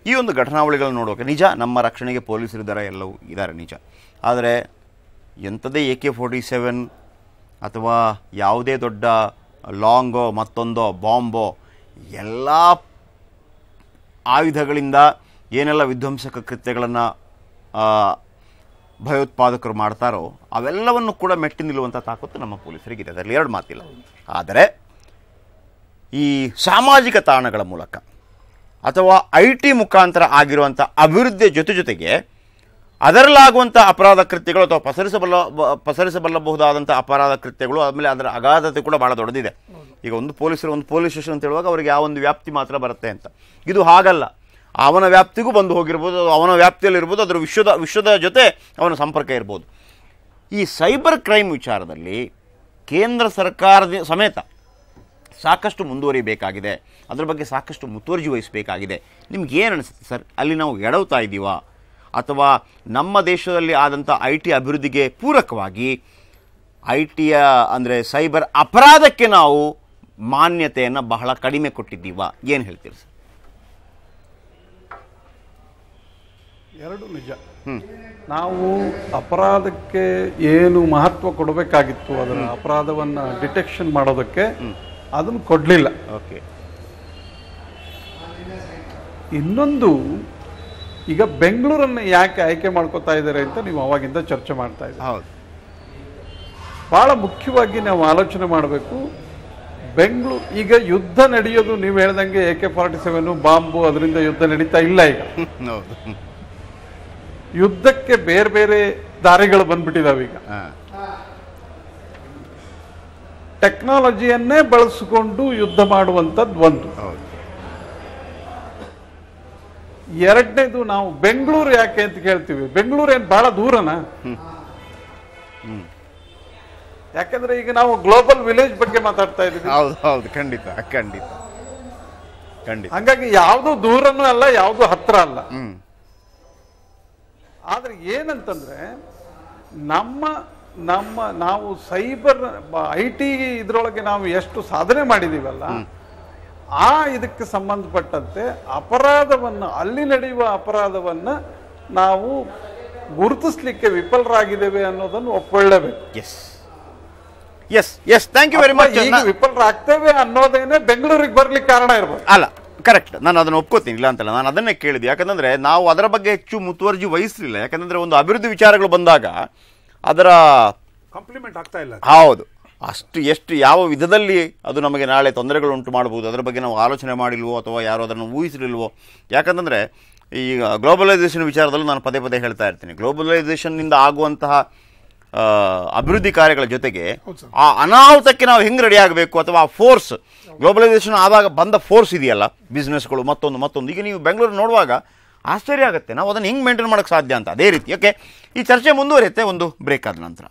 ಈ ಒಂದು ಘಟನಾವಳಿಗಳನ್ನು ನೋಡುವಾಗ ನಿಜ ನಮ್ಮ ರಕ್ಷಣೆಗೆ ಪೊಲೀಸರಿದ್ದಾರೆ, ಎಲ್ಲವೂ ಇದ್ದಾರೆ ನಿಜ. ಆದರೆ ಎಂಥದೇ AK-47 ಅಥವಾ ಯಾವುದೇ ದೊಡ್ಡ ಲಾಂಗೋ ಮತ್ತೊಂದೋ ಬಾಂಬೋ ಎಲ್ಲ ಆಯುಧಗಳಿಂದ ಏನೆಲ್ಲ ವಿಧ್ವಂಸಕ ಕೃತ್ಯಗಳನ್ನು ಭಯೋತ್ಪಾದಕರು ಮಾಡ್ತಾರೋ ಅವೆಲ್ಲವನ್ನು ಕೂಡ ಮೆಟ್ಟಿ ನಿಲ್ಲುವಂಥ ತಾಕತ್ತು ನಮ್ಮ ಪೊಲೀಸರಿಗಿದೆ, ಅದರಲ್ಲಿ ಎರಡು ಮಾತಿಲ್ಲ. ಆದರೆ ಈ ಸಾಮಾಜಿಕ ತಾಣಗಳ ಮೂಲಕ ಅಥವಾ IT ಮುಖಾಂತರ ಆಗಿರುವಂಥ ಅಭಿವೃದ್ಧಿಯ ಜೊತೆಗೆ ಅದರಲ್ಲಾಗುವಂಥ ಅಪರಾಧ ಕೃತ್ಯಗಳು ಅಥವಾ ಪಸರಿಸಬಲ್ಲಬಹುದಾದಂಥ ಅಪರಾಧ ಕೃತ್ಯಗಳು, ಆಮೇಲೆ ಅದರ ಅಗಾಧತೆ ಕೂಡ ಭಾಳ ದೊಡ್ಡದಿದೆ. ಈಗ ಒಂದು ಪೊಲೀಸ್ ಸ್ಟೇಷನ್ ಅಂತ ಹೇಳುವಾಗ ಅವರಿಗೆ ಆ ಒಂದು ವ್ಯಾಪ್ತಿ ಮಾತ್ರ ಬರುತ್ತೆ ಅಂತ. ಇದು ಹಾಗಲ್ಲ. ಅವನ ವ್ಯಾಪ್ತಿಗೂ ಬಂದು ಹೋಗಿರ್ಬೋದು, ಅವನ ವ್ಯಾಪ್ತಿಯಲ್ಲಿರ್ಬೋದು, ಅದರ ವಿಶ್ವದ ಜೊತೆ ಅವನ ಸಂಪರ್ಕ ಇರ್ಬೋದು. ಈ ಸೈಬರ್ ಕ್ರೈಮ್ ವಿಚಾರದಲ್ಲಿ ಕೇಂದ್ರ ಸರ್ಕಾರದ ಸಮೇತ ಸಾಕಷ್ಟು ಮುಂದುವರಿಬೇಕಾಗಿದೆ, ಅದರ ಬಗ್ಗೆ ಸಾಕಷ್ಟು ಮುತುವರ್ಜಿ ವಹಿಸಬೇಕಾಗಿದೆ. ನಿಮ್ಗೇನು ಅನಿಸುತ್ತೆ ಸರ್? ಅಲ್ಲಿ ನಾವು ಎಡವ್ತಾ ಇದ್ದೀವಾ, ಅಥವಾ ನಮ್ಮ ದೇಶದಲ್ಲಿ ಆದಂಥ IT ಅಭಿವೃದ್ಧಿಗೆ ಪೂರಕವಾಗಿ ITಯ ಅಂದರೆ ಸೈಬರ್ ಅಪರಾಧಕ್ಕೆ ನಾವು ಮಾನ್ಯತೆಯನ್ನು ಬಹಳ ಕಡಿಮೆ ಕೊಟ್ಟಿದ್ದೀವಾ? ಏನು ಹೇಳ್ತೀರಿ ಸರ್? ಎರಡು ನಿಜ. ನಾವು ಅಪರಾಧಕ್ಕೆ ಏನು ಮಹತ್ವ ಕೊಡಬೇಕಾಗಿತ್ತು, ಅದರ ಅಪರಾಧವನ್ನು ಡಿಟೆಕ್ಷನ್ ಮಾಡೋದಕ್ಕೆ ಅದನ್ನು ಕೊಡಲಿಲ್ಲ. ಓಕೆ. ಇನ್ನೊಂದು, ಈಗ ಬೆಂಗಳೂರನ್ನು ಯಾಕೆ ಆಯ್ಕೆ ಮಾಡ್ಕೋತಾ ಇದ್ದಾರೆ ಅಂತ ನೀವು ಅವಾಗಿಂದ ಚರ್ಚೆ ಮಾಡ್ತಾ ಇದ್ದೀವಿ. ಹೌದು. ಬಹಳ ಮುಖ್ಯವಾಗಿ ನಾವು ಆಲೋಚನೆ ಮಾಡಬೇಕು. ಬೆಂಗಳೂರು ಈಗ ಯುದ್ಧ ನಡೆಯೋದು, ನೀವು ಹೇಳ್ದಂಗೆ AK-47 ಬಾಂಬು, ಅದರಿಂದ ಯುದ್ಧ ನಡೀತಾ ಇಲ್ಲ. ಈಗ ಯುದ್ಧಕ್ಕೆ ಬೇರೆ ಬೇರೆ ದಾರಿಗಳು ಬಂದ್ಬಿಟ್ಟಿದಾವೆ. ಈಗ ಟೆಕ್ನಾಲಜಿಯನ್ನೇ ಬಳಸಿಕೊಂಡು ಯುದ್ಧ ಮಾಡುವಂಥದ್ದು ಒಂದು. ಎರಡನೇದು, ನಾವು ಬೆಂಗಳೂರು ಯಾಕೆ ಅಂತ ಕೇಳ್ತೀವಿ. ಬೆಂಗಳೂರು ಏನು ಬಹಳ ದೂರನಾ? ಯಾಕಂದ್ರೆ ಈಗ ನಾವು ಗ್ಲೋಬಲ್ ವಿಲೇಜ್ ಬಗ್ಗೆ ಮಾತಾಡ್ತಾ ಇದ್ದೀವಿ. ಹೌದು ಹೌದು, ಖಂಡಿತ ಖಂಡಿತ ಖಂಡಿತ. ಹಾಗಾಗಿ ಯಾವುದು ದೂರನೂ ಅಲ್ಲ, ಯಾವುದು ಹತ್ರ ಅಲ್ಲ. ಆದ್ರೆ ಏನಂತಂದ್ರೆ ನಾವು ಸೈಬರ್ IT ಇದ್ರೊಳಗೆ ನಾವು ಎಷ್ಟು ಸಾಧನೆ ಮಾಡಿದೀವಲ್ಲ, ಇದಕ್ಕೆ ಸಂಬಂಧಪಟ್ಟಂತೆ ಅಲ್ಲಿ ನಡೆಯುವ ಅಪರಾಧವನ್ನ ನಾವು ಗುರುತಿಸ್ಲಿಕ್ಕೆ ವಿಫಲರಾಗಿದ್ದೇವೆ ಅನ್ನೋದನ್ನು ಒಪ್ಕೊಳ್ಳೇಬೇಕು. Thank you very much. ಈಗ ವಿಫಲರಾಗ್ತೇವೆ ಅನ್ನೋದೇನೆ ಬೆಂಗಳೂರಿಗೆ ಬರ್ಲಿಕ್ಕೆ ಕಾರಣ ಇರ್ಬೋದು. ಅಲ್ಲ, ಕರೆಕ್ಟ್, ನಾನು ಅದನ್ನು ಒಪ್ಕೋತೀನಿ, ಇಲ್ಲ ಅಂತಲ್ಲ. ನಾನು ಅದನ್ನೇ ಕೇಳಿದೆ, ಯಾಕಂದ್ರೆ ನಾವು ಅದರ ಬಗ್ಗೆ ಹೆಚ್ಚು ಮುತುವರ್ಜಿ ವಹಿಸಲಿಲ್ಲ. ಯಾಕಂದ್ರೆ ಒಂದು ಅಭಿವೃದ್ಧಿ ವಿಚಾರಗಳು ಬಂದಾಗ ಅದರ ಕಾಂಪ್ಲಿಮೆಂಟ್ ಆಗ್ತಾ ಇಲ್ಲ. ಹೌದು, ಎಷ್ಟು ಯಾವ ವಿಧದಲ್ಲಿ ಅದು ನಮಗೆ ನಾಳೆ ತೊಂದರೆಗಳು ಉಂಟು ಮಾಡಬಹುದು, ಅದರ ಬಗ್ಗೆ ನಾವು ಆಲೋಚನೆ ಮಾಡಿಲ್ವೋ ಅಥವಾ ಯಾರು ಅದನ್ನು ಊಹಿಸಲಿಲ್ವೋ. ಯಾಕಂತಂದರೆ ಈಗ ಗ್ಲೋಬಲೈಸೇಷನ್ ವಿಚಾರದಲ್ಲೂ ನಾನು ಪದೇ ಪದೇ ಹೇಳ್ತಾ ಇರ್ತೀನಿ, ಗ್ಲೋಬಲೈಸೇಷನ್ನಿಂದ ಆಗುವಂತಹ ಅಭಿವೃದ್ಧಿ ಕಾರ್ಯಗಳ ಜೊತೆಗೆ ಆ ಅನಾಹುತಕ್ಕೆ ನಾವು ಹೆಂಗೆ ರೆಡಿ ಆಗಬೇಕು, ಅಥವಾ ಆ ಫೋರ್ಸ್, ಗ್ಲೋಬಲೈಸೇಷನ್ ಆದಾಗ ಬಂದ ಫೋರ್ಸ್ ಇದೆಯಲ್ಲ, ಬಿಸ್ನೆಸ್ಗಳು ಮತ್ತೊಂದು ಈಗ ನೀವು ಬೆಂಗಳೂರು ನೋಡುವಾಗ ಆಶ್ಚರ್ಯ ಆಗುತ್ತೆ, ನಾವು ಅದನ್ನು ಹೆಂಗೆ ಮೇಂಟೈನ್ ಮಾಡೋಕ್ಕೆ ಸಾಧ್ಯ ಅಂತ. ಅದೇ ರೀತಿ ಓಕೆ, ಈ ಚರ್ಚೆ ಮುಂದುವರಿಯುತ್ತೆ ಒಂದು ಬ್ರೇಕ್ ಆದ ನಂತರ.